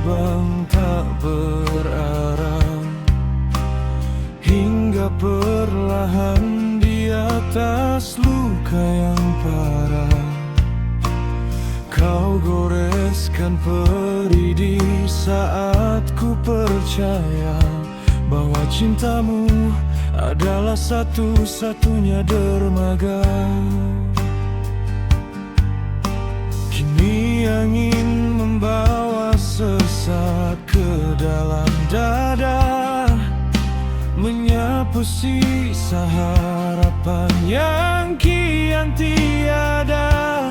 terbang tak berarah, hingga perlahan di atas luka yang parah kau goreskan perih di saat ku percaya bahwa cintamu adalah satu-satunya dermaga. Kini angin membawa sesak ke dalam dada, menyapu sisa harapan yang kian tiada.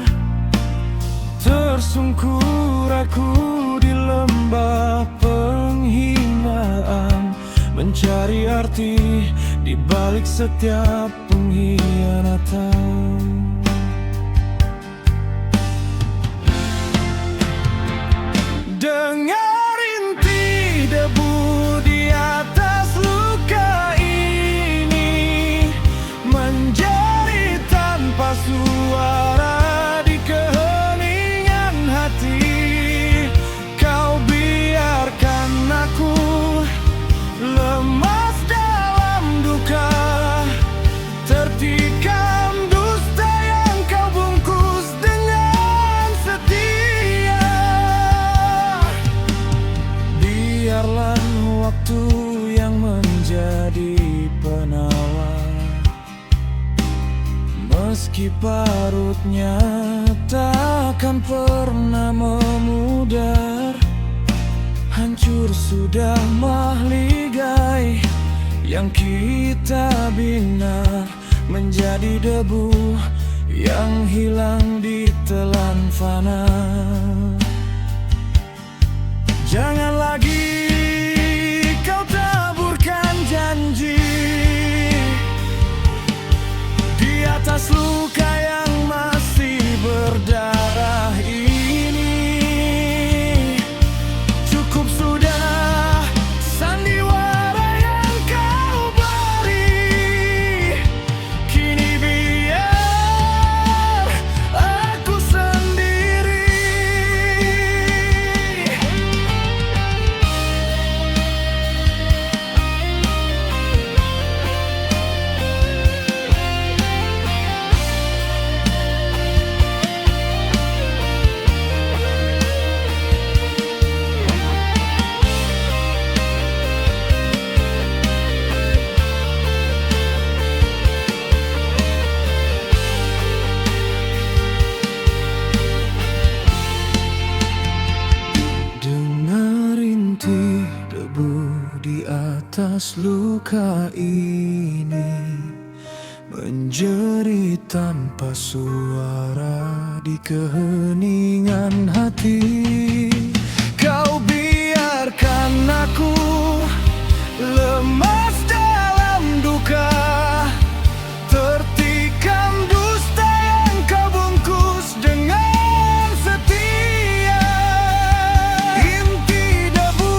Tersungkur aku di lembah penghinaan, mencari arti di balik setiap pengkhianatan. Dengar rintik debu di atas luka ini, menjerit tanpa suara di keheningan hati. Kau biarkan aku lemas dalam duka, tertikam dusta yang kau bungkus dengan setia. Biarlah waktu yang menjadi penawar, meski parutnya takkan pernah memudar. Hancur sudah mahligai yang kita bina, menjadi debu yang hilang di telan fana. Jangan lagi kau taburkan janji di atas luka yang masih berdarah ini. Cukup sudah sandiwara yang kau beri, kini biar aku sendiri. Dengar rintik debu di atas luka ini, menjerit tanpa suara di keheningan hati. Kau biarkan aku lemas dalam duka, tertikam dusta yang kau bungkus dengan setia. Inti debu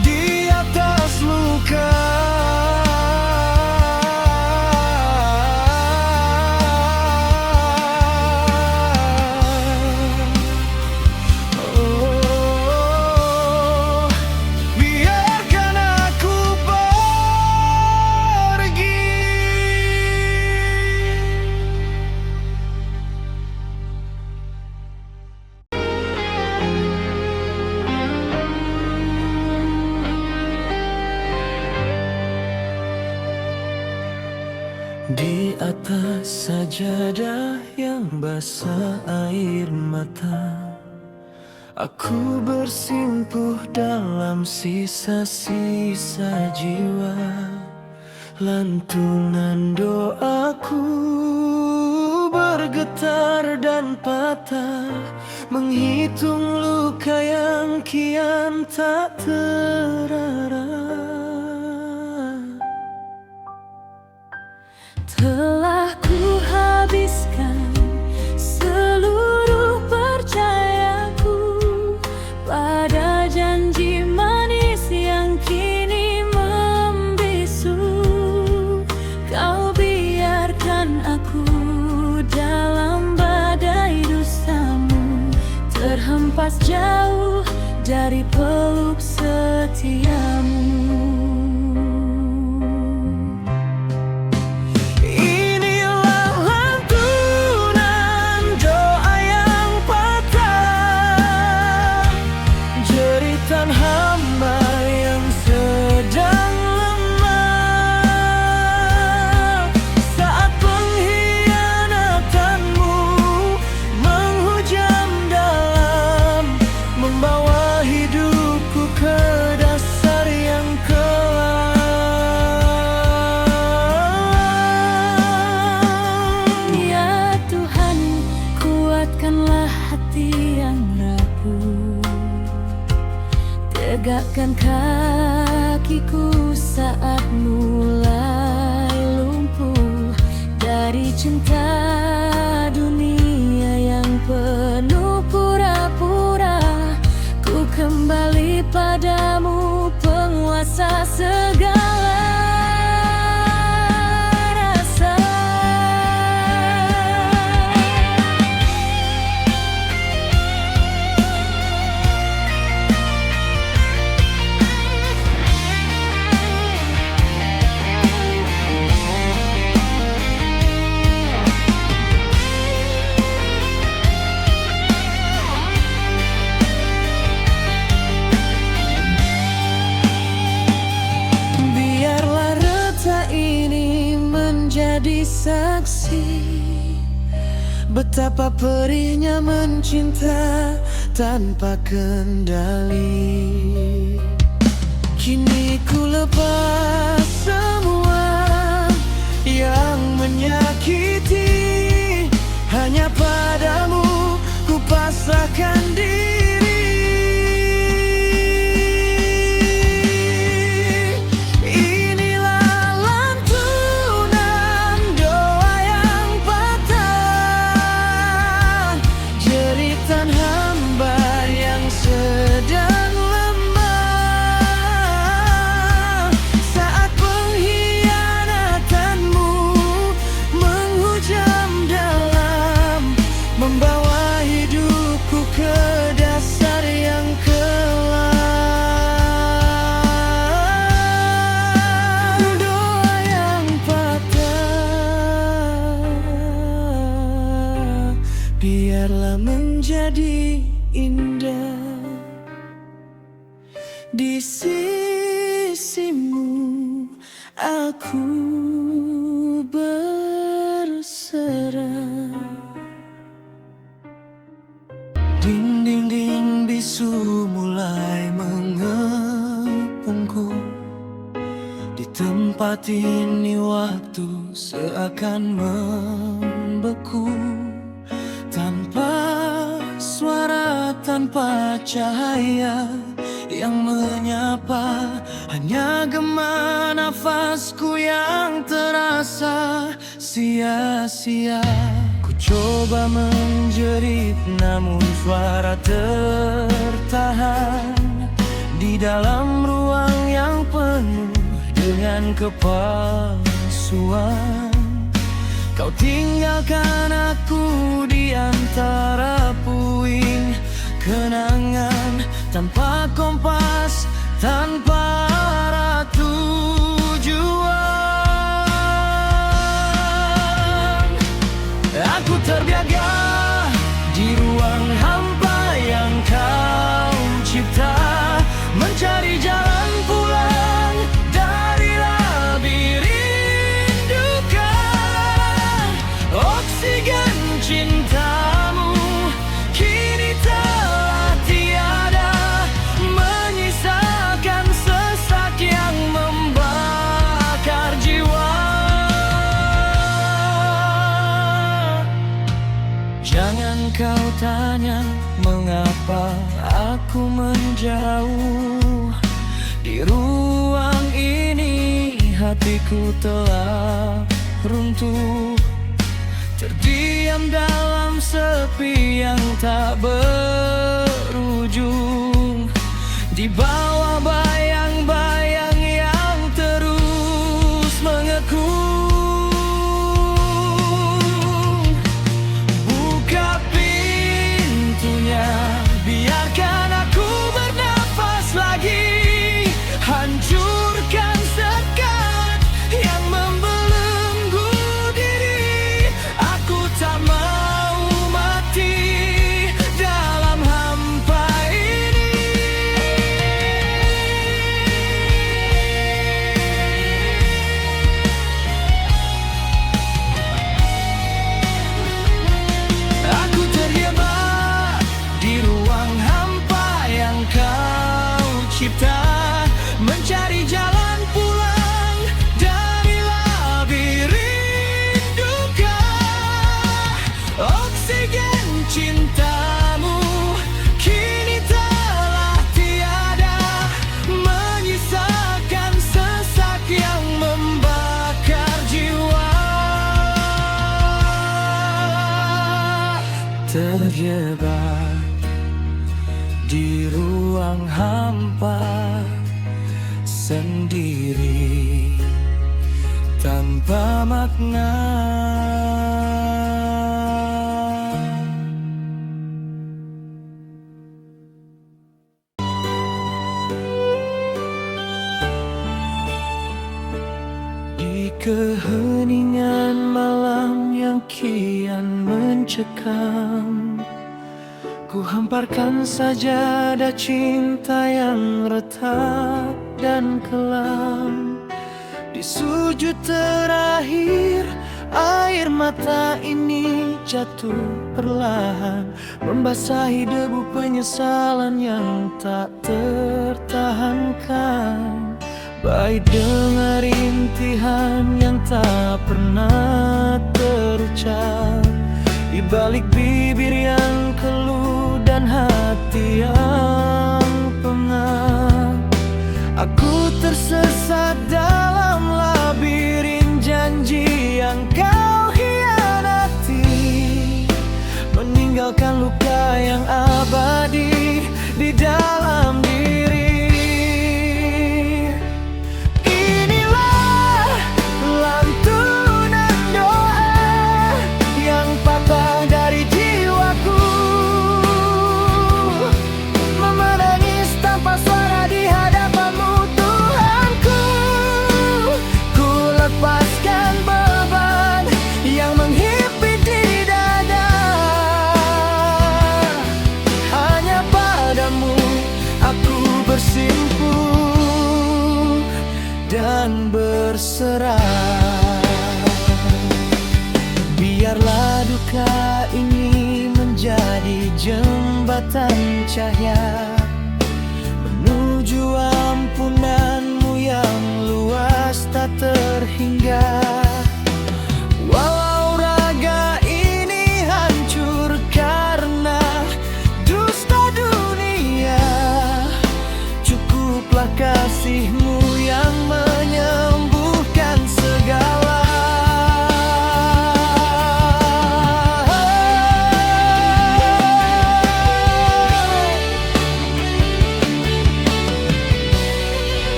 di atas luka, biarkan aku pergi. Di atas sajadah yang basah air mata, aku bersimpuh dalam sisa-sisa jiwa. Lantunan doaku bergetar dan patah, menghitung luka yang kian tak terarah. Telah ku habiskan seluruh percayaku pada janji manis yang kini membisu. Kau biarkan aku dalam badai lepas jauh dari peluk setiamu. Inilah lantunan doa yang patah, jeritan hamba yang sedang lemah, saat pengkhianatanmu menghujam dalam, membawa hidupku ke dasar yang kelam. Ya Tuhan, kuatkanlah hati yang rapuh, tegakkan kakiku saat mulai lumpuh dari cinta dunia yang penuh pura-pura. Ku kembali padamu, penguasa segala rasa. Biarlah retak ini menjadi saksi betapa perihnya mencinta tanpa kendali. Kini ku lepas semua yang menyakiti, hanya padamu ku pasrahkan diri. Inilah lantunan doa yang patah, jeritan hamba yang sedang lemah, saat pengkhianatanmu menghujam dalam, membawa hidupku ke dasar yang kelam. Doa yang patah biarlah menjadi indah di sisimu. Aku berserah. Dinding-dinding bisu mulai mengepungku. Di tempat ini waktu seakan membeku, tanpa suara, tanpa cahaya yang menyapa, hanya gema nafasku yang terasa sia-sia. Ku coba menjerit namun suara tertahan di dalam ruang yang penuh dengan kepalsuan. Kau tinggalkan aku di antara puing kenangan, tanpa kompas, tanpa arah tujuan. Aku terbiaga di ruang hampa yang kau cipta, mencari jalan pulang dari labirin duka. Oksigen cintamu kini telah tiada, menyisakan sesak yang membakar jiwa. Jangan kau tanya mengapa aku menjauh. Di ruang ini hatiku telah runtuh, terdiam dalam sepi yang tak berujung, di bawah bayang-bayang yang terus mengekung. Buka pintunya, biar cintamu kini telah tiada, menyisakan sesak yang membakar jiwa. Terjebak di ruang hampa sendiri tanpa makna. Di keheningan malam yang kian mencekam, ku hamparkan sajadah cinta yang retak dan kelam. Di sujud terakhir, air mata ini jatuh perlahan, membasahi debu penyesalan yang tak tertahankan. Baik dengar rintihan yang tak pernah terucap, di balik bibir yang keluh dan hati yang pengap. Aku tersesat dalam labirin janji yang kau hianati, meninggalkan luka yang abadi di dalam diri. Inilah lantunan doa yang patah dari jiwaku, menangis tanpa suara di hadapanmu Tuhanku. Ku lepaskan beban yang menghimpit di dada, hanya padamu aku bersimpu dan berserah. Biarlah duka ini menjadi jembatan cahaya menuju ampunanmu yang luas tak terhingga. Walau raga ini hancur karena dusta dunia, cukuplah kasihmu yang menyembuhkan segala.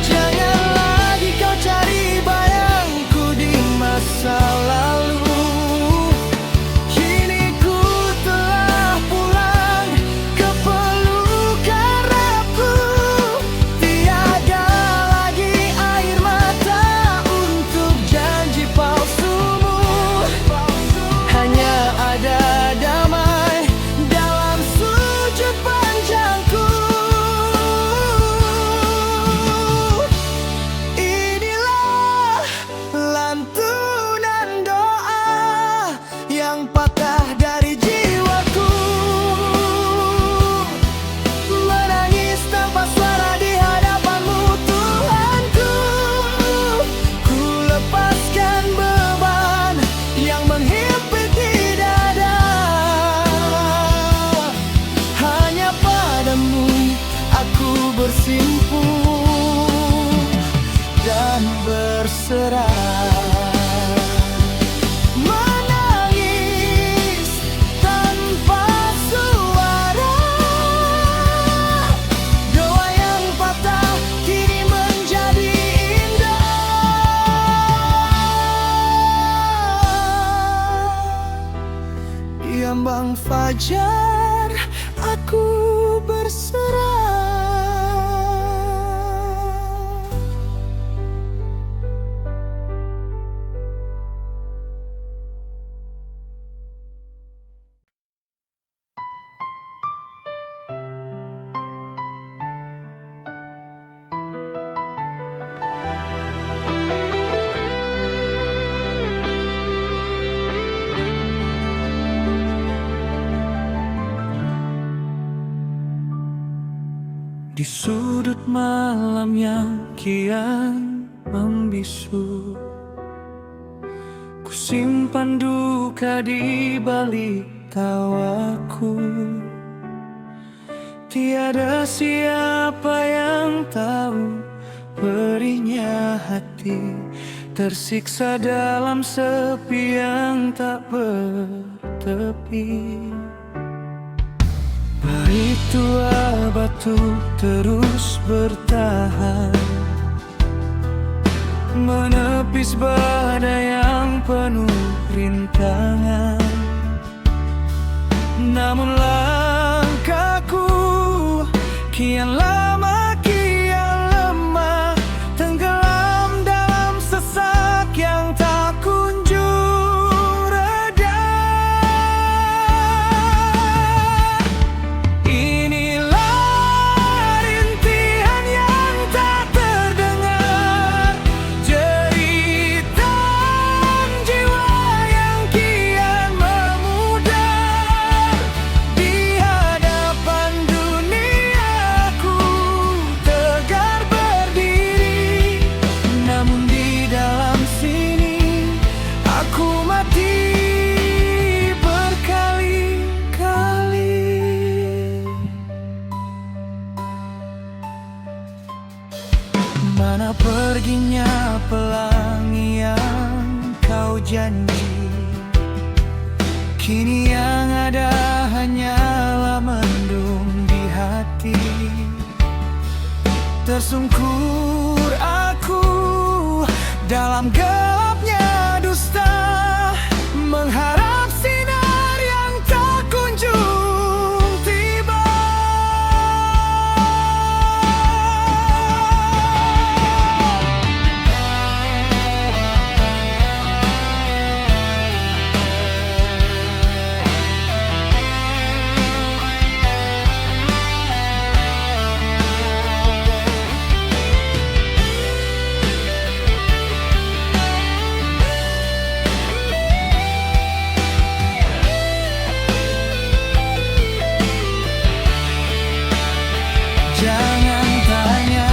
Jangan lagi kau cari bayangku di masa lalu, kini ku telah pulang ke pelukan Rabbku. Tiada lagi air mata untuk janji palsumu, hanya ada damai dalam sujud panjangku. Inilah lantunan doa yang patah dari jiwaku, menangis tanpa suara di hadapanmu Tuhanku. Ku lepaskan beban yang menghimpit di dada, hanya padamu aku bersimpu dan berserah. Menangis tanpa suara, doa yang patah kini menjadi indah. Diambang fajar aku berserah. Di sudut malam yang kian membisu, Ku simpan duka di balik tawaku. Tiada siapa yang tahu perihnya hati, tersiksa dalam sepi yang tak bertepi. Pahit tua batu terus bertahan, menepis badai yang penuh rintangan. Namun langkahku kian lama kian lemah, tenggelam dalam sesak yang tak kunjung reda. Inilah rintihan yang tak terdengar, jeritan jiwa yang kian memudar. Di hadapan duniaku tegar berdiri, namun di dalam sini aku mati berkali-kali. Mana perginya pelangi yang kau janji? Kini yang ada hanyalah mendung di hati. Tersungkur aku dalam gelapnya dusta, mengharap sinar yang tak kunjung tiba. Jangan tanya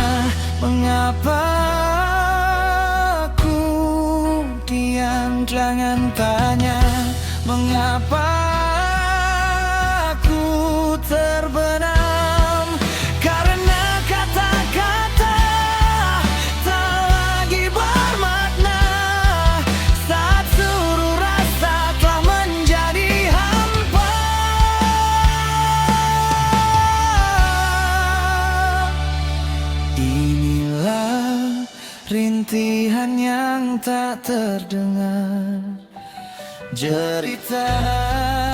mengapa aku diam, jangan tanya mengapa aku terbenam. Karena kata-kata tak lagi bermakna saat seluruh rasa telah menjadi hampa. Inilah rintihan yang tak terdengar, jeritan